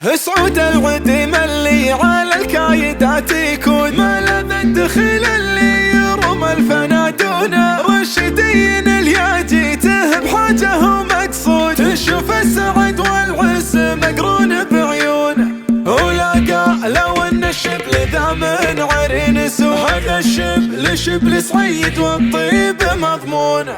سعود العديم اللي على الكايدات يكون ملذ الدخيل اللي يروم الفنادون رشدين الياجيته بحاجه ومقصود تشوف السعد والعز مقرون بعيونه ولاقى لو ان الشبل ذا من عرين سود هذا الشبل شبل سعيد والطيب مضمونه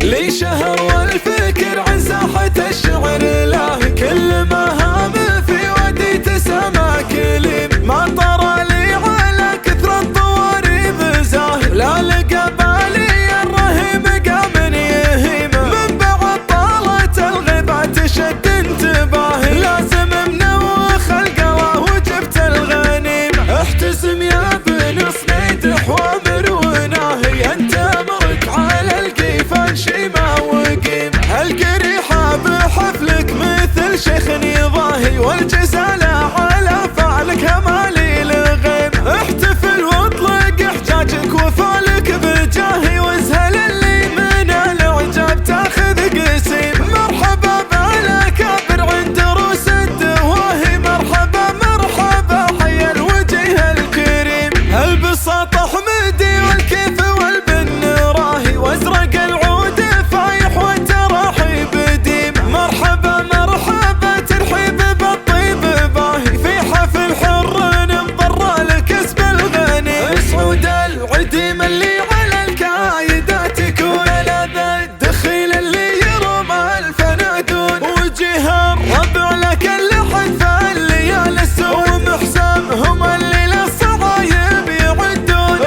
لي شهر والفكر عن ساحة الشعر له كل مهام في ودي سما كليم ما طرى لي على كثر الطواريب زاهر لا لقى بالي الرهيب قام يهيم من بعد طالت الغيبات شد انتباهي لازم منوخ القلا وجبت الغنيم احتسم يا بن صنيد حوامر وناهي انت مرك على القيفان شيما وقيم القريحة بحفلك مثل شيخ نضاهي والجزالة على فعلك همالي الغيم احتفل واطلق احجاجك وفالك بجاهي وازهل اللي من الاعجاب تاخذ قسيم مرحبا بالاكابر عند روس الدواهي مرحبا مرحبا حي الوجه الكريم البساط حمدي والكيف والبن راهي وازرق العود فايح والتراحي بديم مرحبا مرحبا ترحيب بالطيب باهي في حفل حر مضر لكسب الغني سعود العديم اللي على الكايدات يكون لذ الدخيل اللي يروم الفنادون وجه الربع لك اللحن فالليال السود ومحسمهم اللي للصغايب يعدون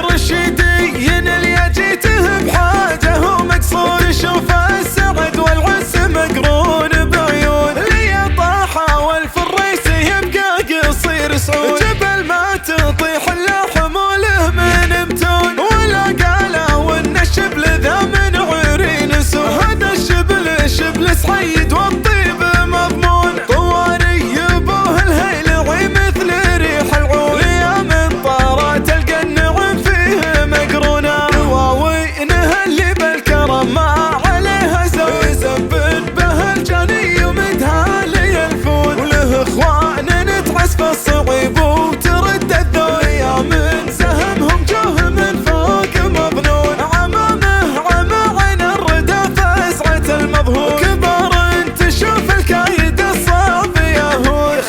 رشيدين اللي جيته بحاجه ومقصود تشوف السعد والعز مقرون بعيون لي طاحه والفريس يبقى قصير سعود جبل ما تطيح اللحم وله من متون ولا قاله وان الشبل ذا من عرين سود هذا الشبل شبل سعيد والطيب مضمون طواري يبوه الهيلعي مثل ريح العود يا من طارات تلقى النعم فيه مقرونه دواوينها اللي بالكرم ما عليها زوي زبن به الجاني ومدها لي الفون وله اخوان نتعس في الصعيب وترد الذوي من سهمهم جوه من فوق مظنون عمامه عمى عين الردى فاسعة المظهور كبار تشوف الكايد الصعب يهون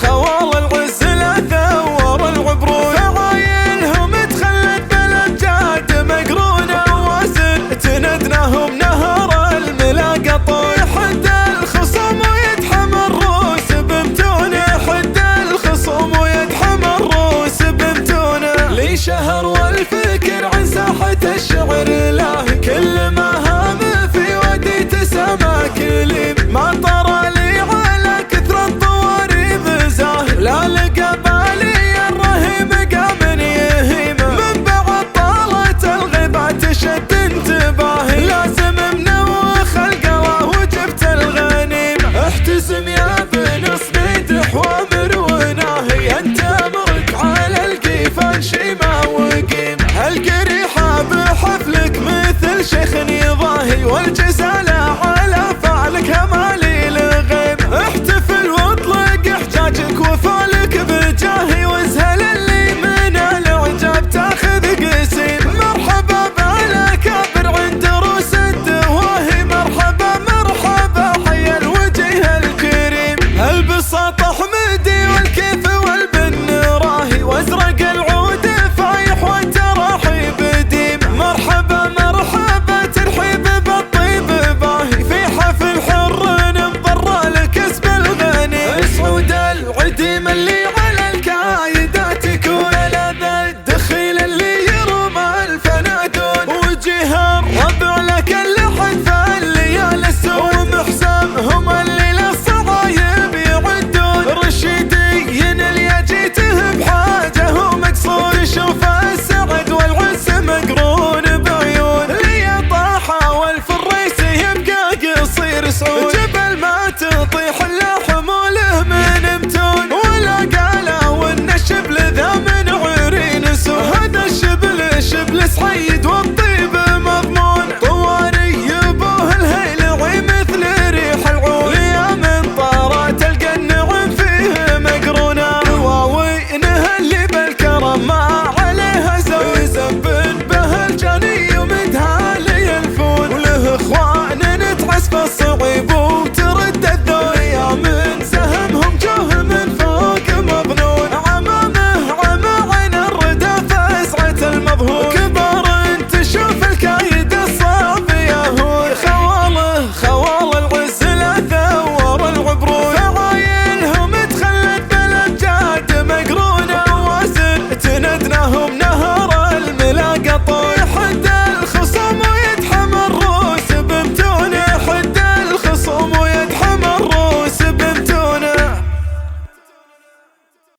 خوال العز لا ثور العبرون فعايلهم تخلت بالامجاد مقرونه وازن تندناهم نهر الملاقط يحد الخصوم ويدحم الروس بمتونه يحد الخصوم ويدحم الروس بمتونه لي شهر والفكر عن ساحة الشعر له كل مهام في ودي سما كليم ما طرى لي على كثر الطواريب زاهر لا لقى بالي الرهيب قام يهيم من بعد طالت الغيبات شد انتباهي لازم منوخ القلا وجبت الغنيم احتسم يا بن صنيد حوامر وناهي انت مرك على القيفان شيما وقيم القريحة بحفلك مثل شيخ نضاهي والجزالة على فعلك همالي الغيم احتفل واطلق احجاجك وفالك بجاهي وازهل اللي من الاعجاب تاخذ قسيم مرحبا بالاكابر عند روس الدواهي مرحبا مرحبا حي الوجه الكريم البساط